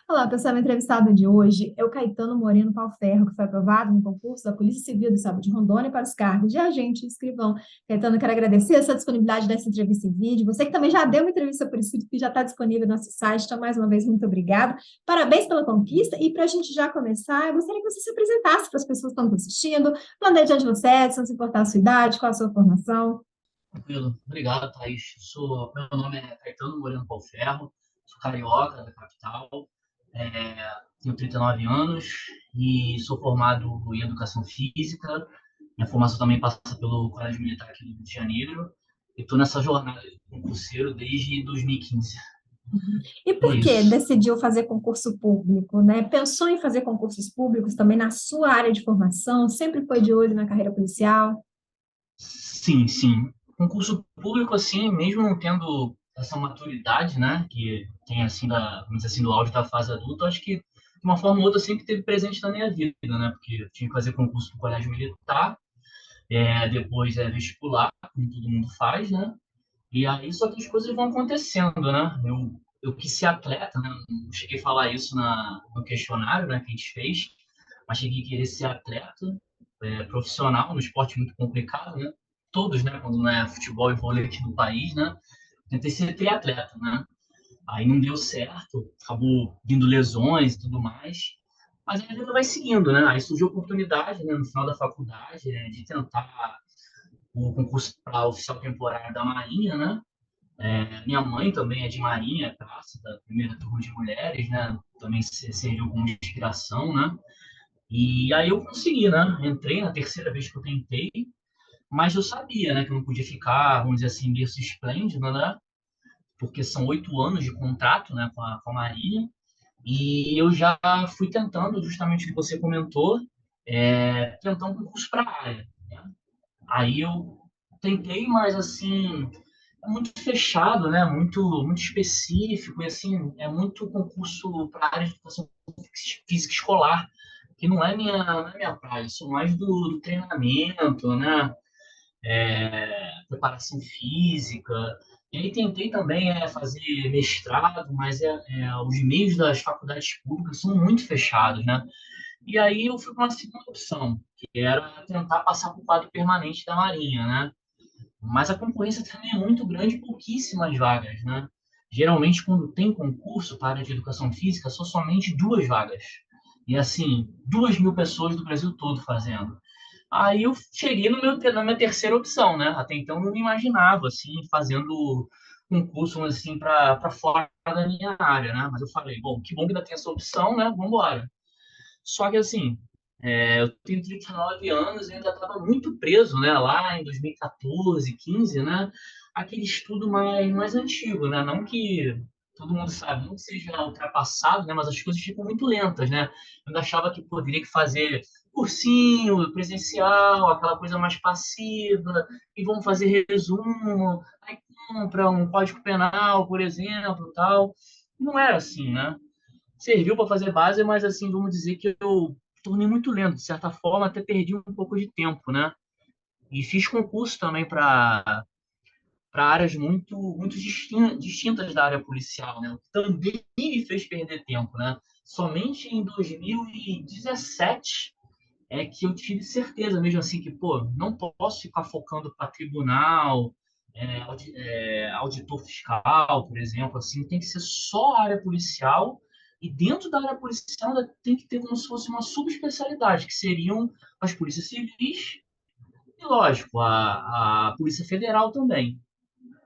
Olá, pessoal. Meu entrevistado de hoje é o Caetano Moreno Palferro, que foi aprovado no concurso da Polícia Civil do Estado de Rondônia para os cargos de agente e escrivão. Caetano, quero agradecer a sua disponibilidade dessa entrevista em vídeo. Você que também já deu uma entrevista por escrito, que já está disponível no nosso site. Então, mais uma vez, muito obrigada. Parabéns pela conquista. E para a gente já começar, eu gostaria que você se apresentasse para as pessoas que estão nos assistindo, falando de onde você é, se não se importar a sua idade, qual a sua formação. Tranquilo. Obrigado, Thaís. Meu nome é Caetano Moreno Palferro, sou carioca da capital, tenho 39 anos e sou formado em Educação Física. Minha formação também passa pelo Colégio Militar aqui do Rio de Janeiro. E estou nessa jornada de concurseiro desde 2015. E É por que isso. decidiu fazer concurso público, né? Pensou em fazer concursos públicos também na sua área de formação? Sempre foi de olho na carreira policial? Sim, sim. Concurso público, assim, mesmo não tendo essa maturidade, né, que tem, assim, vamos dizer assim, do auge da fase adulta, eu acho que, de uma forma ou outra, sempre teve presente na minha vida, né, porque eu tinha que fazer concurso no colégio militar, depois vestibular, como todo mundo faz, né, e aí só que as coisas vão acontecendo, né, eu quis ser atleta, né, não cheguei a falar isso no questionário, né, que a gente fez, mas cheguei a querer ser atleta, profissional, no esporte muito complicado, né? Todos, né? Quando não é futebol e vôlei aqui no país, né? Tentei ser triatleta, né? Aí não deu certo, acabou vindo lesões e tudo mais. Mas a vida vai seguindo, né? Aí surgiu a oportunidade, né, no final da faculdade, de tentar o concurso para oficial temporário da Marinha, né? Minha mãe também é de Marinha, praça da primeira turma de mulheres, né? Também serviu como inspiração, né? E aí eu consegui, né? Entrei na terceira vez que eu tentei, mas eu sabia, né, que eu não podia ficar, vamos dizer assim, berço esplêndido, né? Porque são 8 anos de contrato, né, com a Marinha. E eu já fui tentando, justamente o que você comentou, tentar um concurso para a área, né? Aí eu tentei, mas assim, é muito fechado, né? Muito específico, e assim, é muito concurso para a área de educação física escolar, que não é minha praia, eu sou mais do treinamento, né? Preparação física. E aí tentei também fazer mestrado, mas os meios das faculdades públicas são muito fechados, né? E aí eu fui para uma segunda opção, que era tentar passar para o quadro permanente da Marinha, né? Mas a concorrência também é muito grande, pouquíssimas vagas, né? Geralmente, quando tem concurso para a área de educação física, são somente duas vagas. E assim, 2.000 pessoas do Brasil todo fazendo. Aí eu cheguei na minha terceira opção, né? Até então eu não me imaginava assim fazendo concurso assim para fora da minha área, né? Mas eu falei, bom, que bom que ainda tem essa opção, né? Vamos embora. Só que assim, eu tenho 39 anos e ainda estava muito preso, né? Lá em 2014, 15, né? Aquele estudo mais antigo, né? Não que todo mundo sabe, não que seja ultrapassado, né? Mas as coisas ficam muito lentas, né? Eu ainda achava que poderia que fazer cursinho, presencial, aquela coisa mais passiva, e vamos fazer resumo, aí compra um código penal, por exemplo, tal. Não era assim, né? Serviu para fazer base, mas assim, vamos dizer que eu tornei muito lento, de certa forma, até perdi um pouco de tempo, né? E fiz concurso também para áreas muito distintas da área policial, né? O que também me fez perder tempo, né? Somente em 2017 é que eu tive certeza mesmo assim que, pô, não posso ficar focando para tribunal, auditor fiscal, por exemplo, assim, tem que ser só a área policial e dentro da área policial ainda tem que ter como se fosse uma subespecialidade, que seriam as polícias civis e, lógico, a Polícia Federal também.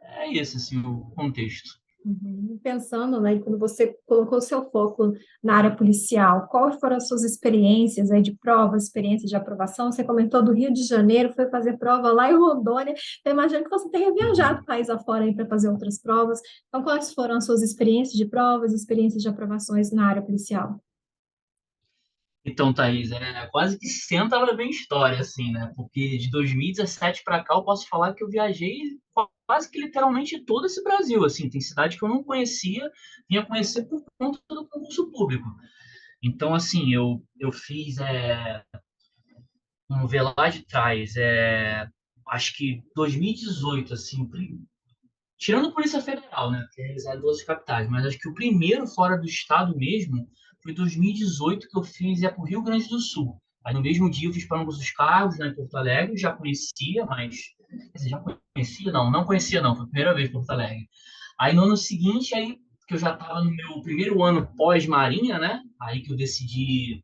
É esse, assim, o contexto. Uhum. Pensando, né, quando você colocou o seu foco na área policial, quais foram as suas experiências aí de prova, experiências de aprovação? Você comentou do Rio de Janeiro, foi fazer prova lá em Rondônia. Eu imagino que você tenha viajado Uhum. país afora aí para fazer outras provas. Então, quais foram as suas experiências de provas, experiências de aprovações na área policial? Então, Thaís, quase que senta ela bem história, assim, né? Porque de 2017 para cá eu posso falar que eu viajei quase que literalmente todo esse Brasil, assim. Tem cidade que eu não conhecia, vinha conhecer por conta do concurso público. Então, assim, eu fiz, vamos ver lá de trás, acho que 2018, assim, tirando a Polícia Federal, né, que é realizado em duas capitais, mas acho que o primeiro fora do estado mesmo foi em 2018 que eu fiz para o Rio Grande do Sul. Aí no mesmo dia eu fiz para ambos os cargos, né, em Porto Alegre, já conhecia, mas quer dizer, já conhecia? Não, não conhecia não, foi a primeira vez em Porto Alegre. Aí no ano seguinte, aí que eu já estava no meu primeiro ano pós-marinha, né, aí que eu decidi,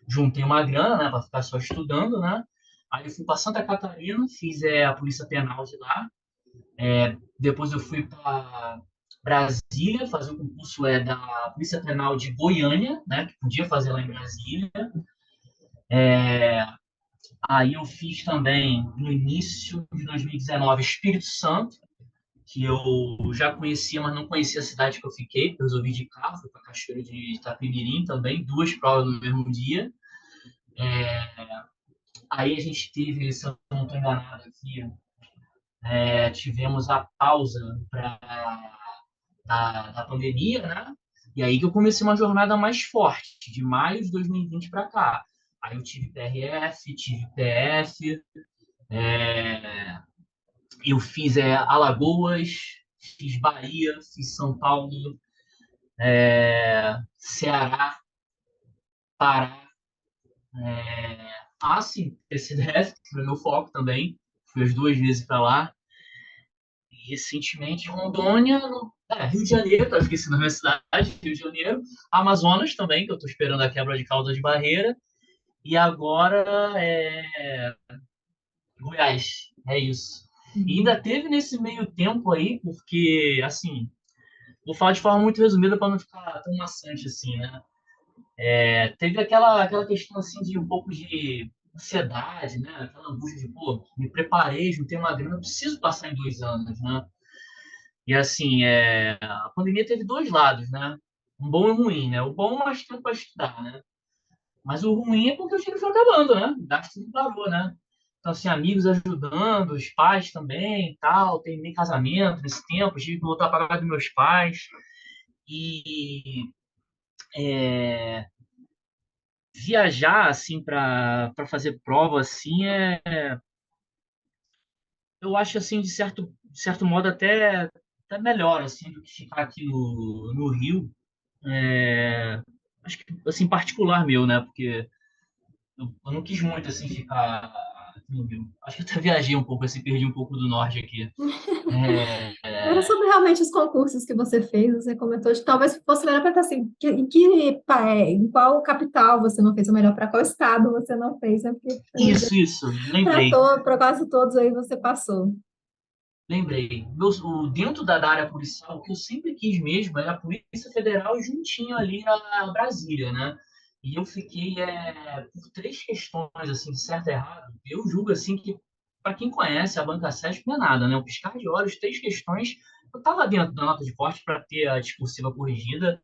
juntei uma grana, né, para ficar só estudando, né, aí eu fui para Santa Catarina, fiz a Polícia Penal de lá, depois eu fui para Brasília fazer o concurso da Polícia Penal de Goiânia, né, que podia fazer lá em Brasília. Aí eu fiz também, no início de 2019, Espírito Santo, que eu já conhecia, mas não conhecia a cidade que eu fiquei, porque eu resolvi de carro, fui para Cachoeiro de Itapemirim também, duas provas no mesmo dia. Aí a gente teve, se eu não estou enganado aqui, tivemos a pausa da pandemia, né? E aí que eu comecei uma jornada mais forte, de maio de 2020 para cá. Aí eu tive PRF, tive PF, é, eu fiz Alagoas, fiz Bahia, fiz São Paulo, Ceará, Pará. Sim, PCDF, que foi meu foco também. Fui as duas vezes para lá. E recentemente, Rondônia, Rio de Janeiro, tá esquecendo a minha cidade, Rio de Janeiro. Amazonas também, que eu estou esperando a quebra de cauda de barreira. E agora Goiás, é isso. E Uhum. ainda teve nesse meio tempo aí, porque, assim, vou falar de forma muito resumida para não ficar tão maçante assim, né? Teve aquela questão, assim, de um pouco de ansiedade, né? Aquela angústia de, pô, me preparei, juntei uma grana, preciso passar em 2 anos, né? E, assim, a pandemia teve dois lados, né? Um bom e um ruim, né? O bom, mais tempo para estudar, né? Mas o ruim é porque o dinheiro foi acabando, né? O gasto não parou, né? Então, assim, amigos ajudando, os pais também e tal. Terminei casamento nesse tempo, tive que voltar a pagar dos meus pais. E viajar, assim, para fazer prova, assim, eu acho, assim, de certo modo, até melhor, assim, do que ficar aqui no Rio. Acho que, assim, particular meu, né? Porque eu não quis muito, assim, ficar aqui no Rio. Acho que eu até viajei um pouco, assim, perdi um pouco do norte aqui. É, Era sobre realmente os concursos que você fez, você comentou de talvez fosse melhor para assim, em qual capital você não fez, ou melhor, para qual estado você não fez, né? Porque isso, lembrei. para quase todos aí você passou. Lembrei. Dentro da área policial, o que eu sempre quis mesmo era a Polícia Federal juntinho ali a Brasília, né? E eu fiquei por três questões, assim, de certo e errado. Eu julgo, assim, que para quem conhece a Banca 7 não é nada, né? Um piscar de olhos, três questões. Eu estava dentro da nota de corte para ter a discursiva corrigida.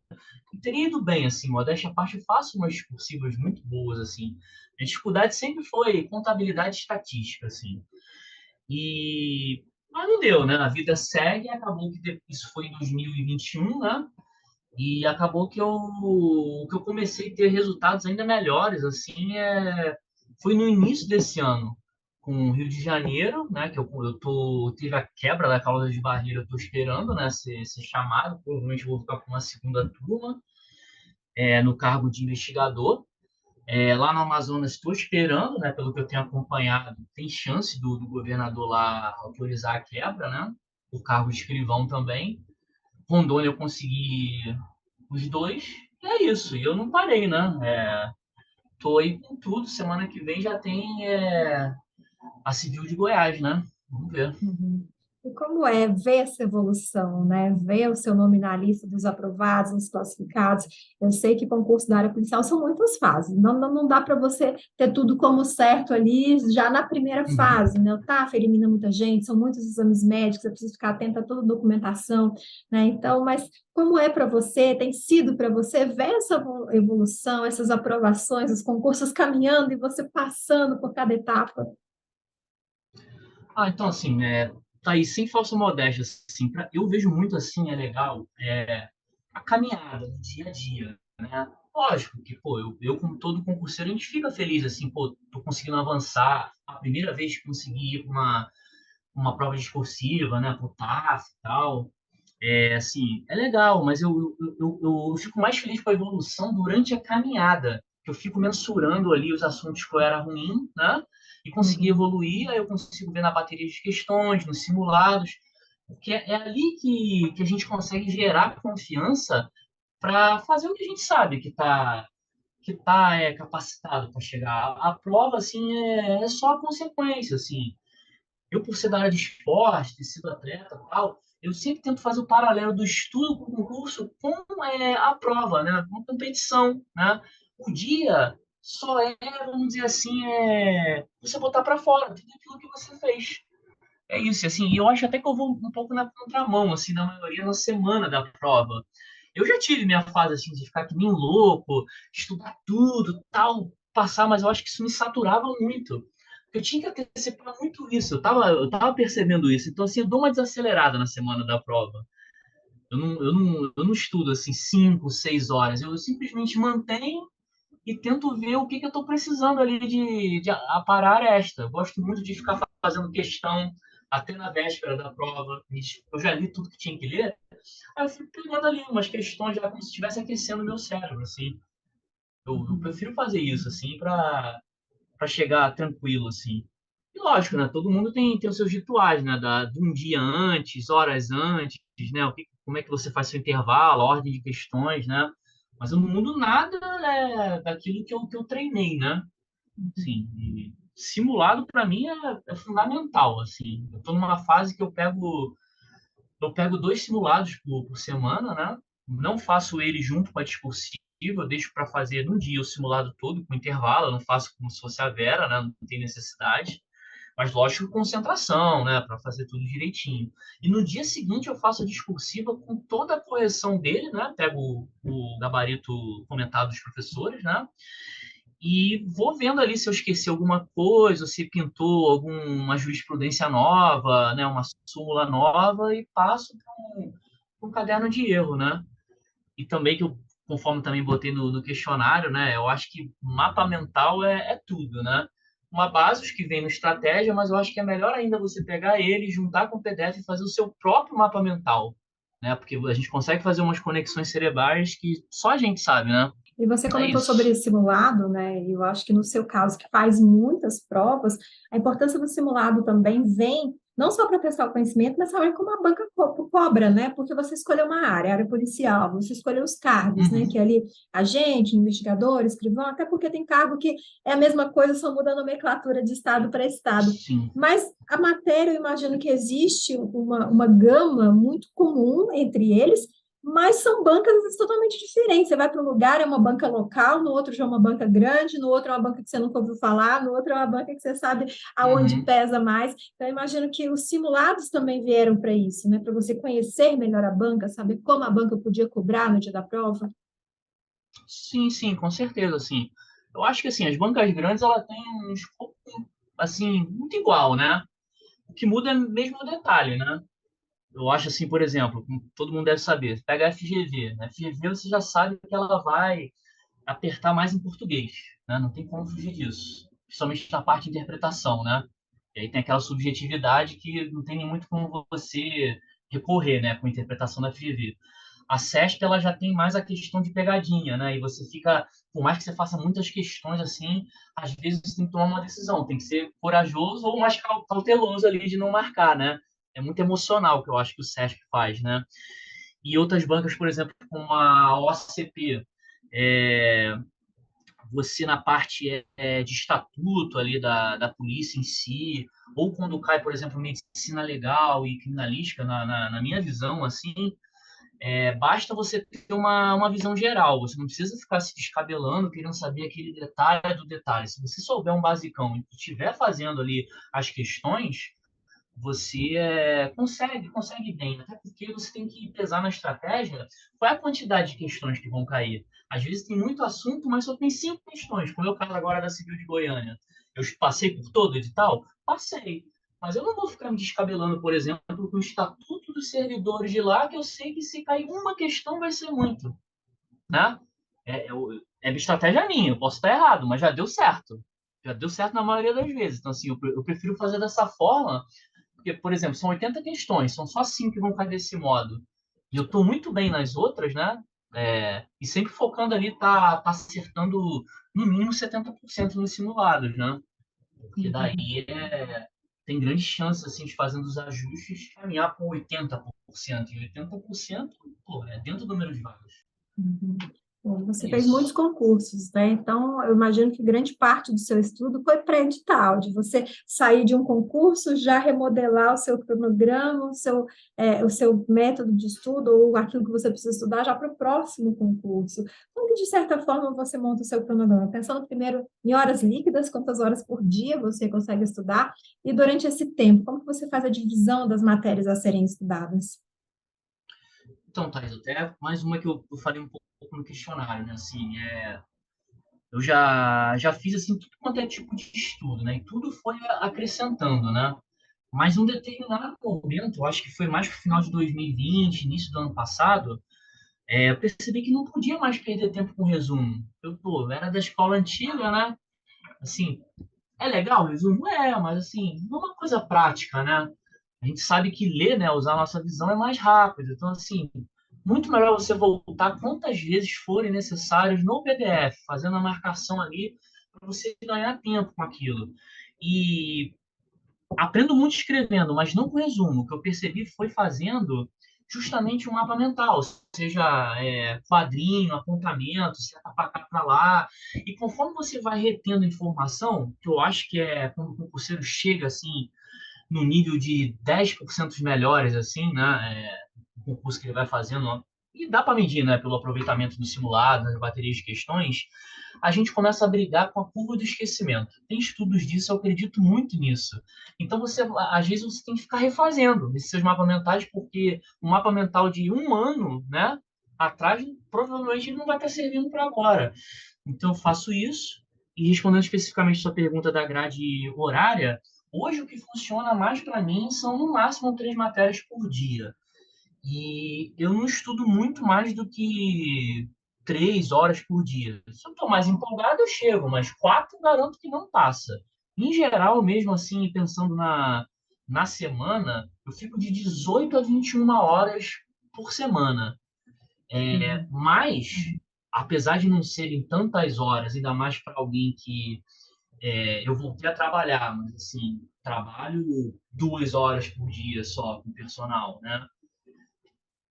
E teria ido bem, assim, modéstia à parte, eu faço umas discursivas muito boas, assim. A dificuldade sempre foi contabilidade e estatística, assim. Mas não deu, né? A vida segue, acabou que isso foi em 2021, né? E acabou que eu comecei a ter resultados ainda melhores, assim, foi no início desse ano, com o Rio de Janeiro, né? Que teve a quebra da cauda de barreira, eu tô esperando, né? Ser chamado, provavelmente vou ficar com uma segunda turma, no cargo de investigador. Lá no Amazonas, estou esperando, né, pelo que eu tenho acompanhado, tem chance do governador lá autorizar a quebra, né? O cargo de escrivão também. Rondônia eu consegui os dois. E é isso. E eu não parei, né? Tô aí com tudo. Semana que vem já tem a Civil de Goiás, né? Vamos ver. Uhum. E como é ver essa evolução, né? Ver o seu nome na lista dos aprovados, dos classificados. Eu sei que concurso da área policial são muitas fases. Não dá para você ter tudo como certo ali já na primeira Uhum. fase, né? O TAF elimina muita gente, são muitos exames médicos, é preciso ficar atento a toda a documentação, né? Então, mas como é para você, tem sido para você ver essa evolução, essas aprovações, os concursos caminhando e você passando por cada etapa? Então, assim, tá aí, sem falsa modéstia, assim, eu vejo muito assim, é legal, a caminhada no dia a dia, né? Lógico que, pô, eu como todo concurseiro, a gente fica feliz, assim, pô, tô conseguindo avançar, a primeira vez que consegui ir para uma prova discursiva, né, por TAF e tal. Assim, é legal, mas eu fico mais feliz com a evolução durante a caminhada, que eu fico mensurando ali os assuntos que eu era ruim, né? E consegui Uhum. evoluir, aí eu consigo ver na bateria de questões, nos simulados, porque é ali que a gente consegue gerar confiança para fazer o que a gente sabe que tá capacitado para chegar. A prova, assim, é só a consequência, assim. Eu, por ser da área de esporte, ter sido atleta e tal, eu sempre tento fazer o paralelo do estudo com o concurso com a prova, né? Uma competição, né? O dia só vamos dizer assim, você botar para fora tudo aquilo que você fez. É isso, assim, e eu acho até que eu vou um pouco na contramão, assim, da maioria na semana da prova. Eu já tive minha fase, assim, de ficar que nem louco, estudar tudo, tal, passar, mas eu acho que isso me saturava muito. Eu tinha que antecipar muito isso, eu tava percebendo isso. Então, assim, eu dou uma desacelerada na semana da prova. Eu não estudo, assim, 5, 6 horas. Eu simplesmente mantenho e tento ver o que eu estou precisando ali de aparar esta. Eu gosto muito de ficar fazendo questão até na véspera da prova. Eu já li tudo que tinha que ler, aí eu fico pegando ali umas questões já como se estivesse aquecendo o meu cérebro, assim. Eu Uhum. prefiro fazer isso, assim, para chegar tranquilo, assim. E lógico, né? Todo mundo tem os seus rituais, né? De um dia antes, horas antes, né? Como é que você faz seu intervalo, a ordem de questões, né? Mas eu não mudo nada daquilo que eu treinei, né? Uhum. Sim, e simulado para mim é fundamental, assim. Eu estou numa fase que eu pego 2 simulados por semana, né? Não faço ele junto com a discursiva, eu deixo para fazer no dia o simulado todo com intervalo, eu não faço como se fosse a Vera, né? Não tem necessidade. Mas lógico, concentração, né, para fazer tudo direitinho. E no dia seguinte eu faço a discursiva com toda a correção dele, né? Pego o gabarito comentado dos professores, né? E vou vendo ali se eu esqueci alguma coisa, se pintou alguma jurisprudência nova, né, uma súmula nova, e passo para um caderno de erro, né? E também que eu, conforme também botei no questionário, né, eu acho que mapa mental é tudo, né? Uma base os que vem no estratégia, mas eu acho que é melhor ainda você pegar ele, juntar com o PDF e fazer o seu próprio mapa mental, né? Porque a gente consegue fazer umas conexões cerebrais que só a gente sabe, né? E você É comentou sobre isso. simulado, né? E eu acho que no seu caso, que faz muitas provas, a importância do simulado também vem não só para testar o conhecimento, mas também como a banca cobra, né? Porque você escolheu uma área policial, você escolheu os cargos, né? Uhum. Que é ali agente, investigador, escrivão, até porque tem cargo que é a mesma coisa, só muda a nomenclatura de estado para estado. Sim. Mas a matéria, eu imagino que existe uma gama muito comum entre eles, mas são bancas às vezes, totalmente diferentes. Você vai para um lugar, é uma banca local, no outro já é uma banca grande, no outro é uma banca que você nunca ouviu falar, no outro é uma banca que você sabe aonde Uhum. pesa mais. Então, eu imagino que os simulados também vieram para isso, né? Para você conhecer melhor a banca, saber como a banca podia cobrar no dia da prova. Sim, sim, com certeza, assim. Eu acho que assim, as bancas grandes ela tem um escopo assim muito igual, né? O que muda é mesmo o detalhe, né? Eu acho assim, por exemplo, como todo mundo deve saber, pega a FGV, né? FGV você já sabe que ela vai apertar mais em português, né? Não tem como fugir disso, principalmente na parte de interpretação, né? E aí tem aquela subjetividade que não tem nem muito como você recorrer, né, com a interpretação da FGV. A CESP ela já tem mais a questão de pegadinha, né? E você fica, por mais que você faça muitas questões assim, às vezes você tem que tomar uma decisão, tem que ser corajoso ou mais cauteloso ali de não marcar, né? É muito emocional que eu acho que o CESP faz, né? E outras bancas, por exemplo, como a OCP, é, você na parte de estatuto ali da polícia em si, ou quando cai, por exemplo, medicina legal e criminalística, na minha visão, assim, basta você ter uma visão geral, você não precisa ficar se descabelando, querendo saber aquele detalhe do detalhe. Se você souber um basicão e estiver fazendo ali as questões, você consegue bem, até porque você tem que pesar na estratégia qual é a quantidade de questões que vão cair. Às vezes tem muito assunto, mas só tem 5 questões, como é o caso agora da Civil de Goiânia. Eu passei por todo o edital? Passei. Mas eu não vou ficar me descabelando, por exemplo, com o estatuto dos servidores de lá, que eu sei que se cair uma questão vai ser muito, né? É estratégia minha, eu posso estar errado, mas já deu certo. Já deu certo na maioria das vezes. Então, assim, eu prefiro fazer dessa forma porque, por exemplo, são 80 questões, são só 5 que vão cair desse modo. E eu estou muito bem nas outras, né? E sempre focando ali, tá acertando no mínimo 70% nos simulados, né? Porque Uhum. daí tem grandes chances, assim, de fazendo os ajustes, caminhar para 80%. E 80%, pô, é dentro do número de vagas. Uhum. Bom, É você fez muitos isso. concursos, né? Então, eu imagino que grande parte do seu estudo foi pré-edital, de você sair de um concurso, já remodelar o seu cronograma, o seu método de estudo, ou aquilo que você precisa estudar já para o próximo concurso. Como que, de certa forma, você monta o seu cronograma? Pensando primeiro em horas líquidas, quantas horas por dia você consegue estudar, e durante esse tempo, como que você faz a divisão das matérias a serem estudadas? Então, Thais, até mais uma que eu falei um pouco no questionário, né? Assim, eu já fiz, assim, tudo quanto é tipo de estudo, né? E tudo foi acrescentando, né? Mas um determinado momento, eu acho que foi mais pro final de 2020, início do ano passado, eu percebi que não podia mais perder tempo com resumo. Pô, era da escola antiga, né? Assim, é legal o resumo? Mas assim, não é uma coisa prática, né? A gente sabe que ler, né, usar a nossa visão é mais rápido. Então, assim, muito melhor você voltar quantas vezes forem necessárias no PDF, fazendo a marcação ali, para você ganhar tempo com aquilo. E aprendo muito escrevendo, mas não com resumo. O que eu percebi foi fazendo justamente um mapa mental, seja quadrinho, apontamento, seta para cá para lá. E conforme você vai retendo informação, que eu acho que é quando o concurseiro chega assim no nível de 10% melhores, assim, né? O concurso que ele vai fazendo. E dá para medir, né? Pelo aproveitamento do simulado, nas baterias de questões, a gente começa a brigar com a curva do esquecimento. Tem estudos disso, eu acredito muito nisso. Então, às vezes, você tem que ficar refazendo esses seus mapas mentais, porque um mapa mental de um ano, né? Atrás, provavelmente ele não vai estar servindo para agora. Então, eu faço isso. E respondendo especificamente a sua pergunta da grade horária, hoje o que funciona mais para mim são no máximo 3 matérias por dia. E eu não estudo muito mais do que 3 horas por dia. Se eu estou mais empolgado, eu chego, mas 4 garanto que não passa. Em geral, mesmo assim, pensando na semana, eu fico de 18 a 21 horas por semana. Uhum. Mas, apesar de não serem tantas horas, ainda mais para alguém que eu voltei a trabalhar, mas assim, trabalho 2 horas por dia só com personal, né?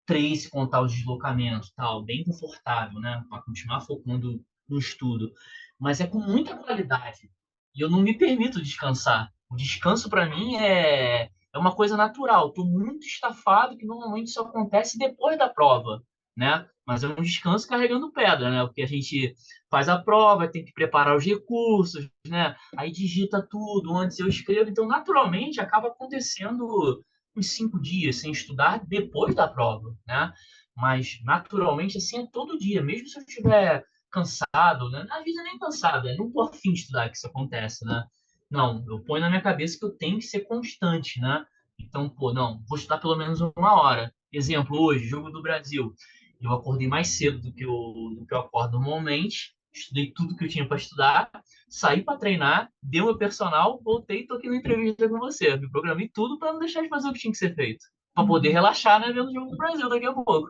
3 se contar o deslocamento, tal, bem confortável, né? Para continuar focando no estudo. Mas é com muita qualidade. E eu não me permito descansar. O descanso, para mim, é uma coisa natural. Estou muito estafado, que normalmente isso acontece depois da prova, né? Mas é um descanso carregando pedra, né? Porque a gente faz a prova, tem que preparar os recursos, né? Aí digita tudo, antes eu escrevo. Então, naturalmente, acaba acontecendo uns 5 dias sem estudar depois da prova, né? Mas naturalmente assim é todo dia, mesmo se eu estiver cansado, né? Na vida nem cansado, não tô afim de estudar que isso acontece, né? Não, eu ponho na minha cabeça que eu tenho que ser constante, né? Então, pô, não, vou estudar pelo menos 1 hora. Exemplo, hoje, jogo do Brasil. Eu acordei mais cedo do que eu acordo normalmente, estudei tudo que eu tinha para estudar, saí para treinar, dei o meu personal, voltei e tô aqui na entrevista com você. Me programei tudo para não deixar de fazer o que tinha que ser feito. Para poder Uhum. relaxar, né, vendo o jogo do Brasil daqui a pouco.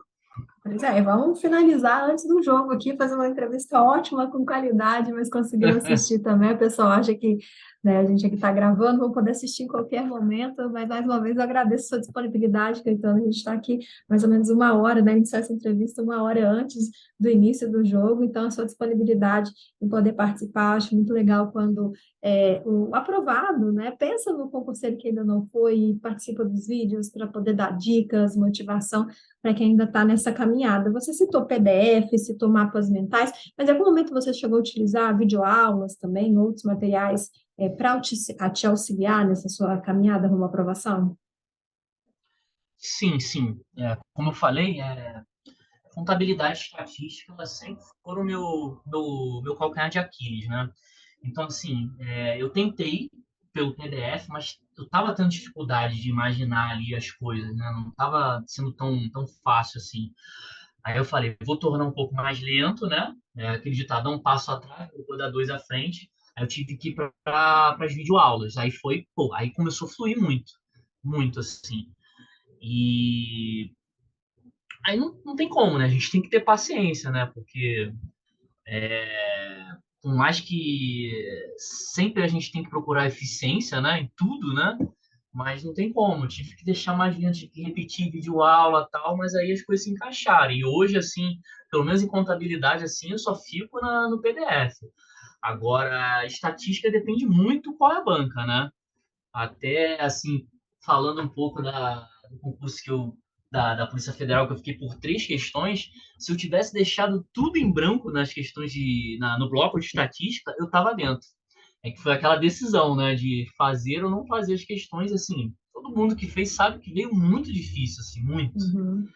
Pois é, vamos finalizar antes do jogo aqui, fazer uma entrevista ótima, com qualidade, mas conseguiu assistir também. O pessoal acha que, né, a gente aqui está gravando, vou poder assistir em qualquer momento, mas mais uma vez eu agradeço a sua disponibilidade, Caetano. A gente está aqui mais ou menos 1 hora, né, iniciar essa entrevista 1 hora antes do início do jogo, então a sua disponibilidade em poder participar, acho muito legal quando o aprovado, né, pensa no concurseiro que ainda não foi e participa dos vídeos para poder dar dicas, motivação para quem ainda está nessa caminhada. Você citou PDF, citou mapas mentais, mas em algum momento você chegou a utilizar videoaulas também, outros materiais, para te auxiliar nessa sua caminhada rumo à aprovação? Sim, sim. Como eu falei, contabilidade e estatística elas sempre foram meu calcanhar de Aquiles, né? Então, assim, eu tentei pelo PDF, mas eu estava tendo dificuldade de imaginar ali as coisas, né? Não estava sendo tão fácil assim. Aí eu falei, vou tornar um pouco mais lento, né? Aquele ditado, dá um passo atrás, eu vou dar dois à frente. Aí eu tive que ir para as videoaulas. Aí foi, pô, aí começou a fluir muito. muito, assim. E aí não tem como, né? A gente tem que ter paciência, né? Porque por mais que sempre a gente tem que procurar eficiência, né? Em tudo, né? Mas não tem como, eu tive que deixar mais vezes, tive que repetir vídeo aula e tal, mas aí as coisas se encaixaram. E hoje, assim, pelo menos em contabilidade, assim, eu só fico no PDF. Agora, estatística depende muito qual é a banca, né? Até, assim, falando um pouco do concurso da Polícia Federal, que eu fiquei por 3 questões, se eu tivesse deixado tudo em branco nas questões no bloco de estatística, eu estava dentro. É que foi aquela decisão, né, de fazer ou não fazer as questões, assim. Todo mundo que fez sabe que veio muito difícil, assim, muito. Uhum.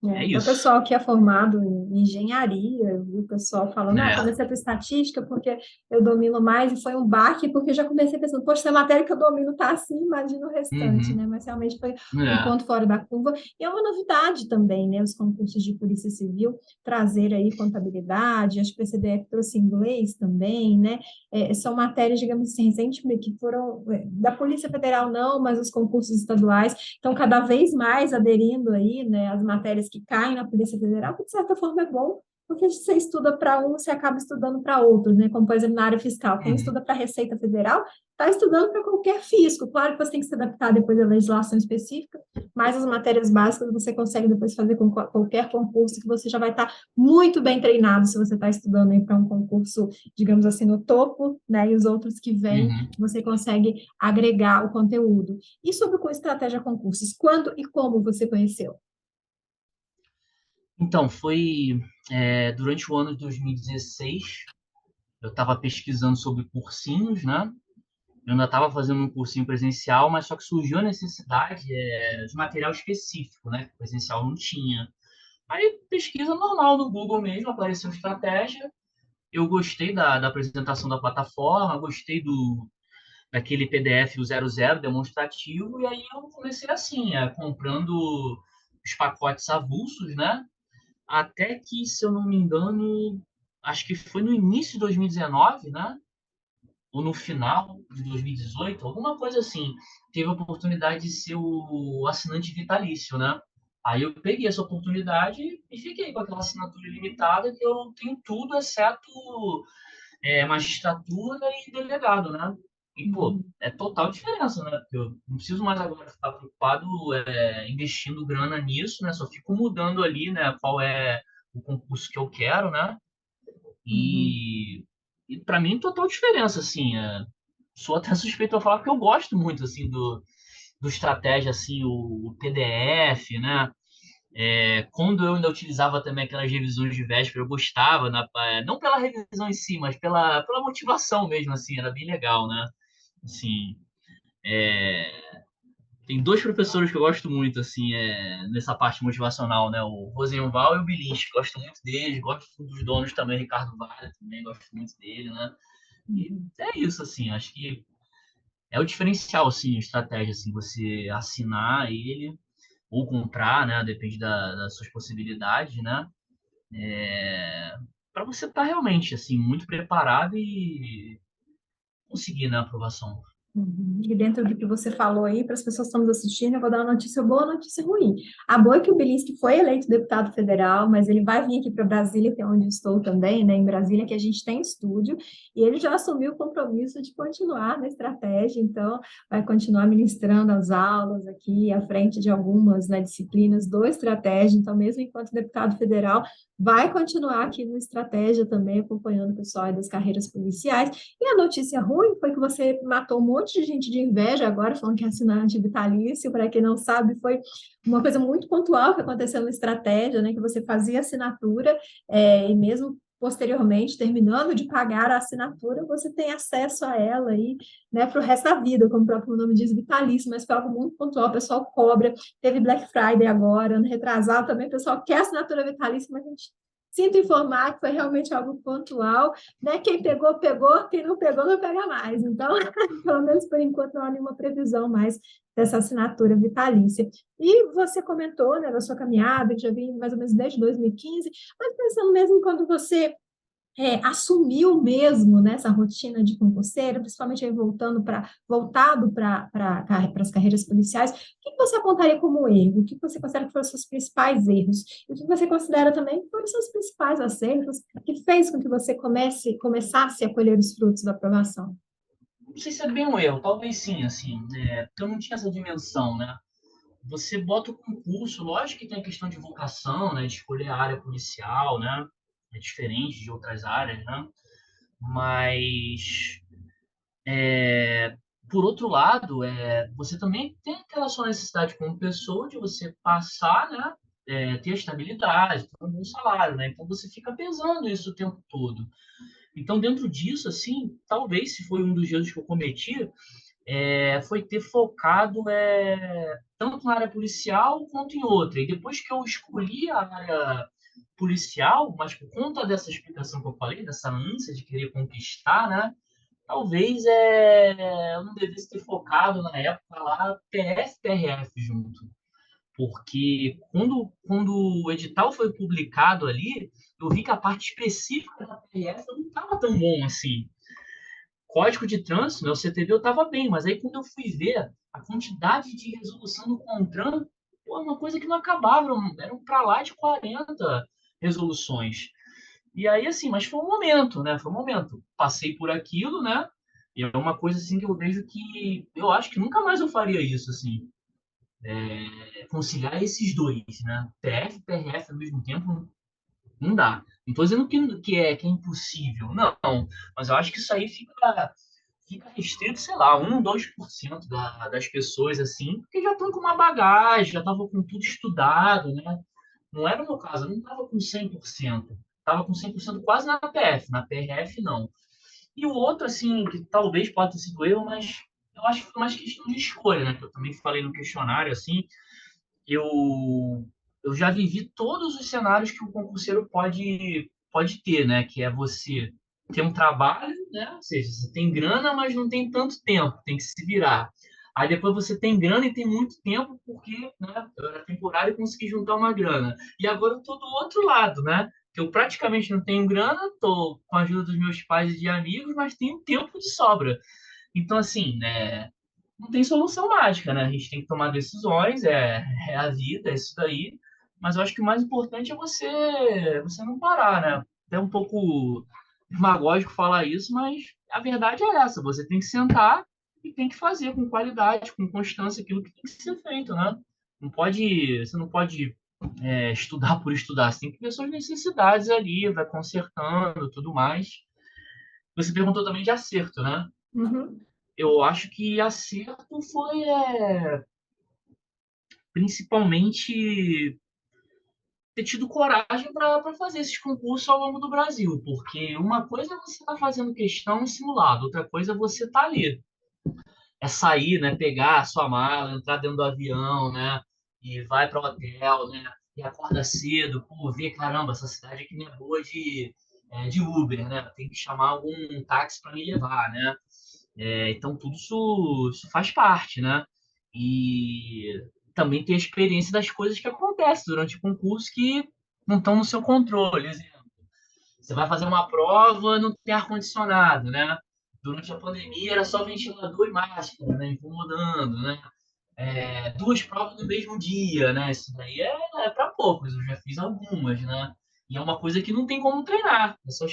É Então, o isso. pessoal que é formado em engenharia, viu o pessoal falando, É. comecei por estatística porque eu domino mais, e foi um baque, porque eu já comecei pensando, poxa, se a matéria que eu domino tá assim, imagina o restante, né? Uhum. Mas realmente foi um É. ponto fora da curva. E é uma novidade também, né? Os concursos de Polícia Civil trazer aí contabilidade, acho que o PCDF trouxe inglês também, né? São matérias, digamos assim, recentemente, que foram da Polícia Federal, não, mas os concursos estaduais estão cada vez mais aderindo aí, né, as matérias que caem na Polícia Federal, que de certa forma é bom, porque se você estuda para um, você acaba estudando para outro, né? Como, por exemplo, na área fiscal. Quem Uhum. estuda para a Receita Federal está estudando para qualquer fisco. Claro que você tem que se adaptar depois à legislação específica, mas as matérias básicas você consegue depois fazer com qualquer concurso, que você já vai estar muito bem treinado se você está estudando aí para um concurso, digamos assim, no topo, né? E os outros que vêm, Uhum. você consegue agregar o conteúdo. E sobre o Estratégia Concursos, quando e como você conheceu? Então, foi durante o ano de 2016, eu estava pesquisando sobre cursinhos, né? Eu ainda estava fazendo um cursinho presencial, mas só que surgiu a necessidade de material específico, né? Que presencial não tinha. Aí, pesquisa normal no Google mesmo, apareceu estratégia. Eu gostei da apresentação da plataforma, gostei daquele PDF o 00 demonstrativo, e aí eu comecei assim, comprando os pacotes avulsos, né? Até que, se eu não me engano, acho que foi no início de 2019, né? Ou no final de 2018, alguma coisa assim, teve a oportunidade de ser o assinante vitalício, né? Aí eu peguei essa oportunidade e fiquei com aquela assinatura ilimitada que eu tenho tudo, exceto magistratura e delegado, né? E, pô, Uhum, é total diferença, né? Porque eu não preciso mais agora ficar preocupado investindo grana nisso, né? Só fico mudando ali, né? Qual é o concurso que eu quero, né? uhum, E para mim, total diferença, assim. Sou até suspeito a falar porque eu gosto muito, assim, do estratégia, assim, o PDF, né? Quando eu ainda utilizava também aquelas revisões de véspera, eu gostava, não pela revisão em si, mas pela motivação mesmo, assim, era bem legal, né? Assim, tem dois professores que eu gosto muito, assim, nessa parte motivacional, né? O Rosenval e o Bilinski. Gosto muito deles, gosto dos donos também, Ricardo Vale também, gosto muito dele, né? E uhum, é isso, assim, acho que é o diferencial, assim, a estratégia, assim, você assinar ele ou comprar, né? Depende das suas possibilidades, né? Para você estar realmente, assim, muito preparado e conseguir, né, a aprovação. uhum. E dentro do que você falou aí, para as pessoas que estão nos assistindo, eu vou dar uma notícia boa, uma notícia ruim. A boa é que o Belinski foi eleito deputado federal, mas ele vai vir aqui para Brasília, que é onde eu estou também, né? Em Brasília, que a gente tem estúdio, e ele já assumiu o compromisso de continuar na estratégia, então vai continuar ministrando as aulas aqui à frente de algumas, né, disciplinas do estratégia, então mesmo enquanto deputado federal, vai continuar aqui no estratégia também, acompanhando o pessoal aí das carreiras policiais. E a notícia ruim foi que você matou um monte de gente de inveja agora, falando que é assinante vitalício. Para quem não sabe, foi uma coisa muito pontual que aconteceu na estratégia, né? Que você fazia assinatura, e mesmo posteriormente, terminando de pagar a assinatura, você tem acesso a ela aí, né, para o resto da vida, como o próprio nome diz, vitalício, mas foi algo muito pontual, o pessoal cobra. Teve Black Friday agora, ano retrasado também, o pessoal quer assinatura vitalícia, mas a gente sinto informar que foi realmente algo pontual, né? Quem pegou, pegou, quem não pegou, não pega mais. Então, pelo menos por enquanto, não há nenhuma previsão mais dessa assinatura vitalícia. E você comentou, né, da sua caminhada, que já vem mais ou menos desde 2015, mas pensando mesmo quando você assumiu mesmo, né, essa rotina de concurseiro, principalmente aí voltado para as carreiras policiais, o que você apontaria como erro? O que você considera que foram os seus principais erros? E o que você considera também que foram os seus principais acertos, que fez com que você começasse a colher os frutos da aprovação? Não sei se é bem um erro, talvez sim, assim, porque eu não tinha essa dimensão, né? Você bota o concurso, lógico que tem a questão de vocação, né, de escolher a área policial, né? É diferente de outras áreas, né? Mas, por outro lado, você também tem aquela sua necessidade como pessoa de você passar, né? Ter a estabilidade, ter um bom salário, né? Então você fica pesando isso o tempo todo. Então, dentro disso, assim, talvez se foi um dos erros que eu cometi, foi ter focado tanto na área policial quanto em outra. E depois que eu escolhi a área policial, mas por conta dessa explicação que eu falei, dessa ânsia de querer conquistar, né? Talvez eu não devesse ter focado na época lá PF, PRF junto. Porque quando o edital foi publicado ali, eu vi que a parte específica da PRF não estava tão bom assim. Código de trânsito, meu CTV eu estava bem, mas aí quando eu fui ver a quantidade de resolução do CONTRAN, pô, é uma coisa que não acabava, eram para lá de 40 resoluções. E aí, assim, mas foi um momento, né? Foi um momento. Passei por aquilo, né? E é uma coisa, assim, que eu vejo que eu acho que nunca mais eu faria isso, assim. Conciliar esses dois, né? PF e PRF ao mesmo tempo, não dá. Não estou dizendo que é impossível, não. Mas eu acho que isso aí fica restrito, sei lá, 1, 2% das pessoas, assim, porque já estão com uma bagagem, já estavam com tudo estudado, né? Não era o meu caso, eu não estava com 100%. Estava com 100% quase na PF, na PRF não. E o outro, assim, que talvez possa ter sido eu, mas eu acho que foi mais questão de escolha, né? Que eu também falei no questionário, assim, eu, eu já vivi todos os cenários que um concurseiro pode ter, né? Que é você ter um trabalho, né? Ou seja, você tem grana, mas não tem tanto tempo, tem que se virar. Aí depois você tem grana e tem muito tempo, porque, né, eu era temporário e consegui juntar uma grana. E agora eu tô do outro lado, né? Que eu praticamente não tenho grana, tô com a ajuda dos meus pais e de amigos, mas tenho tempo de sobra. Então, assim, não tem solução mágica, né? A gente tem que tomar decisões, é a vida, é isso daí. Mas eu acho que o mais importante é você não parar, né? É um pouco demagógico falar isso, mas a verdade é essa. Você tem que sentar e tem que fazer com qualidade, com constância, aquilo que tem que ser feito, né? Você não pode estudar por estudar. Você tem que ver suas necessidades ali, vai consertando, tudo mais. Você perguntou também de acerto, né? Uhum. Eu acho que acerto foi principalmente ter tido coragem para fazer esses concursos ao longo do Brasil, porque uma coisa é você estar fazendo questão em simulado, outra coisa é você estar ali. É sair, né, pegar a sua mala, entrar dentro do avião, né, e vai para o hotel, né, e acorda cedo, pô, vê, caramba, essa cidade aqui não é boa de Uber, né, tem que chamar algum táxi para me levar, né. Então, tudo isso faz parte, né? E também ter a experiência das coisas que acontecem durante o concurso que não estão no seu controle. Exemplo, você vai fazer uma prova, não tem ar-condicionado, né? Durante a pandemia era só ventilador e máscara, né? Incomodando, né? Duas provas no mesmo dia, né? Isso daí é para poucos, eu já fiz algumas, né? E é uma coisa que não tem como treinar, é só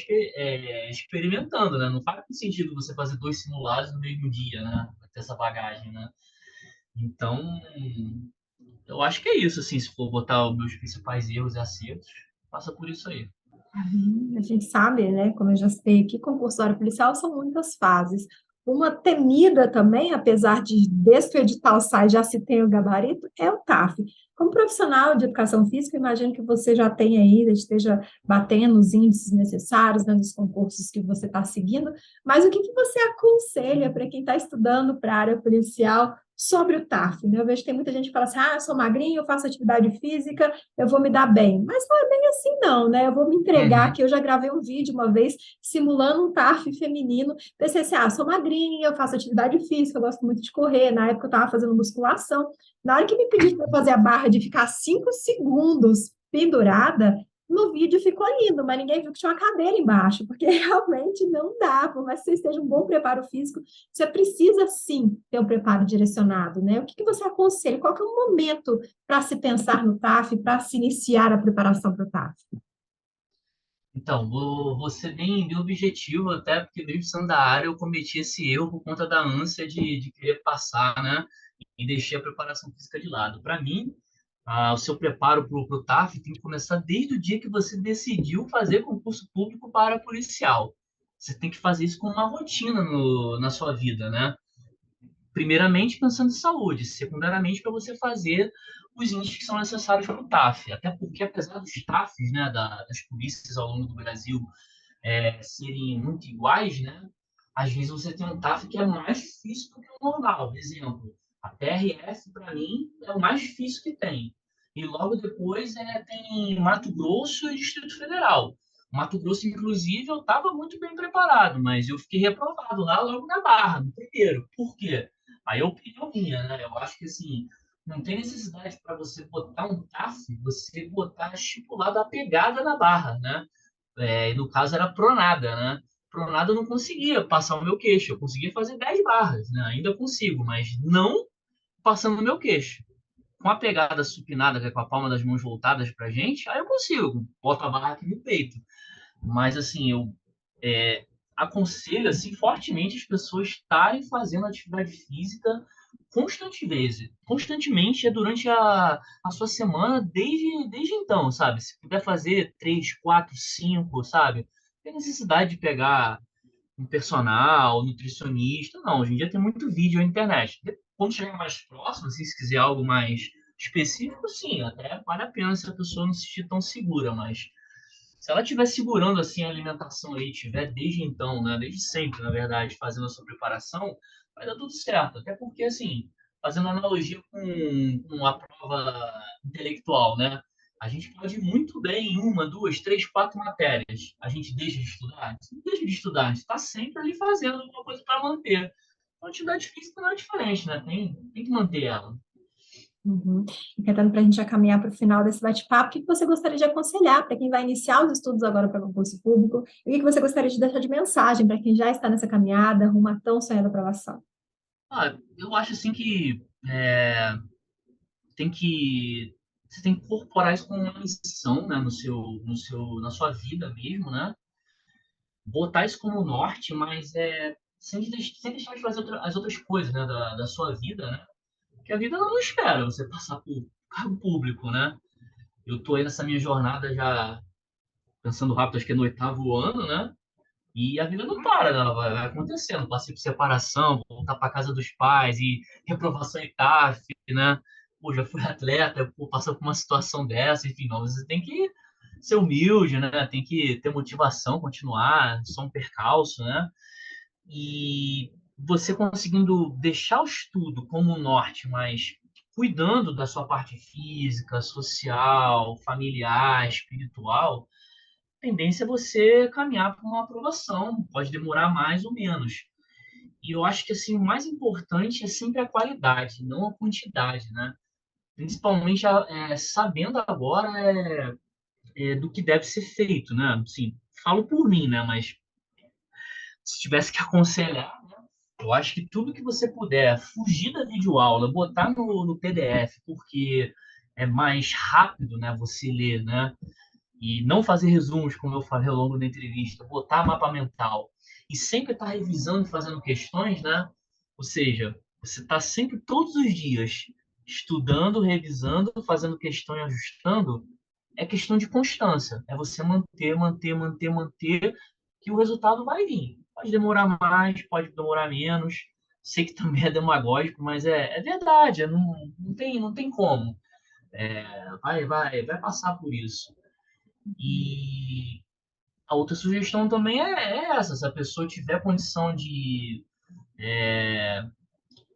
experimentando, né? Não faz sentido você fazer dois simulados no mesmo dia, né? Pra ter essa bagagem, né? Então, eu acho que é isso, assim, se for botar os meus principais erros e acertos, passa por isso aí. A gente sabe, né, como eu já citei aqui, concurso da área policial são muitas fases. Uma temida também, apesar de desde que o edital sai já se tem o gabarito, é o TAF. Como profissional de educação física, imagino que você já tenha aí, esteja batendo os índices necessários, né, nos concursos que você está seguindo, mas o que que você aconselha para quem está estudando para a área policial sobre o TAF? Né? Eu vejo que tem muita gente que fala assim, eu sou magrinho, eu faço atividade física, eu vou me dar bem. Mas não é bem assim, não, né? Eu vou me entregar, Uhum. que eu já gravei um vídeo uma vez simulando um TAF feminino. Pensei assim, sou magrinha, eu faço atividade física, eu gosto muito de correr. Na época eu estava fazendo musculação. Na hora que me pediram para fazer a barra de ficar 5 segundos pendurada, No vídeo ficou lindo, mas ninguém viu que tinha uma cadeira embaixo, porque realmente não dá, por mais que você esteja um bom preparo físico, você precisa sim ter um preparo direcionado, né? O que que você aconselha? Qual que é o momento para se pensar no TAF, para se iniciar a preparação para o TAF? Então, vou ser bem objetivo, até porque mesmo sendo da área, eu cometi esse erro por conta da ânsia de querer passar, né? E deixei a preparação física de lado. Para mim, o seu preparo para o TAF tem que começar desde o dia que você decidiu fazer concurso público para policial. Você tem que fazer isso como uma rotina na sua vida, né? Primeiramente pensando em saúde, secundariamente para você fazer os índices que são necessários para o TAF. Até porque, apesar dos TAFs, né, das polícias ao longo do Brasil serem muito iguais, né, às vezes você tem um TAF que é mais difícil do que o normal. Por exemplo, a PRF, para mim, é o mais difícil que tem. E logo depois tem Mato Grosso e Distrito Federal. Mato Grosso, inclusive, eu estava muito bem preparado, mas eu fiquei reprovado lá logo na barra, no primeiro. Por quê? Aí é opinião minha, né? Eu acho que assim, não tem necessidade para você botar um TAF, você botar estipulado a pegada na barra, né? E no caso era pronada, né? Pronada eu não conseguia passar o meu queixo, eu conseguia fazer 10 barras, né? Ainda consigo, mas não passando o meu queixo. Com a pegada supinada, que é com a palma das mãos voltadas pra gente, aí eu consigo, boto a barra aqui no peito. Mas assim, eu é, aconselho assim fortemente as pessoas estarem fazendo atividade física constantemente durante a sua semana desde então, sabe? Se puder fazer 3, 4, 5, sabe? Não tem necessidade de pegar um personal, nutricionista, não. Hoje em dia tem muito vídeo na internet. Quando chegar mais próximo, assim, se quiser algo mais específico, sim, até vale a pena se a pessoa não se sentir tão segura, mas se ela estiver segurando assim a alimentação aí, tiver desde então, né, desde sempre, na verdade, fazendo a sua preparação, vai dar tudo certo. Até porque, assim, fazendo analogia com a prova intelectual, né? A gente pode ir muito bem em uma, duas, três, quatro matérias. A gente deixa de estudar? A gente não deixa de estudar, a gente está sempre ali fazendo alguma coisa para manter. Então, a atividade física não é diferente, né? Tem que manter ela. Uhum. E tentando para a gente já caminhar para o final desse bate-papo, o que que você gostaria de aconselhar para quem vai iniciar os estudos agora para concurso público? E o que que você gostaria de deixar de mensagem para quem já está nessa caminhada, rumo à tão sonhada aprovação? Eu acho assim que tem que você tem que incorporar isso como uma missão, né, na sua vida mesmo, né? Botar isso como norte, mas sem deixar de fazer as outras coisas, né, da sua vida, né? Porque a vida não espera você passar por cargo público, né? Eu tô aí nessa minha jornada já pensando rápido, acho que é no 8º ano, né? E a vida não para, né? Ela vai acontecendo. Passei por separação, voltar para casa dos pais e reprovação em CAF, né? Pô, já fui atleta, pô, passou por uma situação dessa, enfim, não, você tem que ser humilde, né? Tem que ter motivação, continuar, só um percalço, né? E você conseguindo deixar o estudo como um norte, mas cuidando da sua parte física, social, familiar, espiritual, tendência é você caminhar para uma aprovação, pode demorar mais ou menos. E eu acho que assim, o mais importante é sempre a qualidade, não a quantidade, né? Principalmente sabendo agora do que deve ser feito, né? Assim, falo por mim, né? Mas se tivesse que aconselhar, eu acho que tudo que você puder fugir da videoaula, botar no PDF, porque é mais rápido, né? Você ler, né? E não fazer resumos, como eu falei ao longo da entrevista, botar mapa mental e sempre estar revisando e fazendo questões, né? Ou seja, você está sempre todos os dias estudando, revisando, fazendo questão e ajustando. É questão de constância. É você manter, que o resultado vai vir. Pode demorar mais, pode demorar menos. Sei que também é demagógico, mas é verdade. Não tem como. Vai passar por isso. E a outra sugestão também é essa: se a pessoa tiver condição de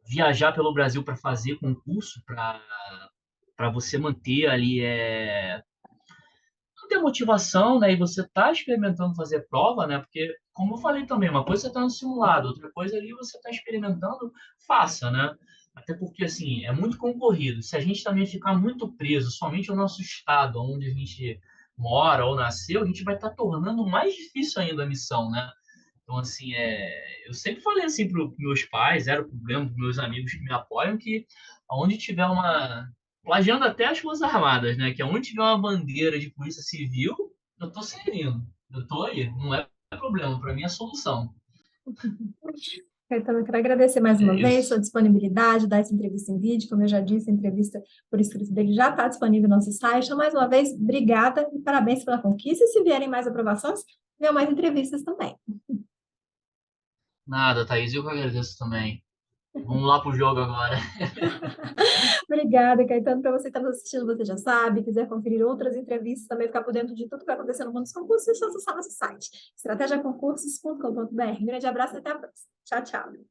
viajar pelo Brasil para fazer concurso, para você manter ali, manter motivação, né? E você tá experimentando fazer prova, né? Porque, como eu falei também, uma coisa você está no simulado, outra coisa ali você está experimentando, faça, né? Até porque, assim, é muito concorrido. Se a gente também ficar muito preso somente ao nosso estado, onde a gente mora ou nasceu, a gente vai estar tornando mais difícil ainda a missão, né? Então, assim, eu sempre falei assim para os meus pais, era o problema dos meus amigos que me apoiam, que onde tiver plagiando até as Forças Armadas, né? Que onde tiver uma bandeira de polícia civil, eu tô servindo, eu tô aí, não é problema, para mim é solução. Caetano, eu quero agradecer mais É uma vez isso. sua disponibilidade, dar essa entrevista em vídeo. Como eu já disse, a entrevista por escrito dele já está disponível no nosso site. Então, mais uma vez, obrigada e parabéns pela conquista. E se vierem mais aprovações, venham mais entrevistas também. Nada, Thaís, eu que agradeço também. Vamos lá pro jogo agora. Obrigada, Caetano. Para você que está nos assistindo, você já sabe. Quiser conferir outras entrevistas, também ficar por dentro de tudo que vai acontecer no mundo dos concursos, é só acessar nosso site, estratégiaconcursos.com.br. Um grande abraço e até a próxima. Tchau, tchau.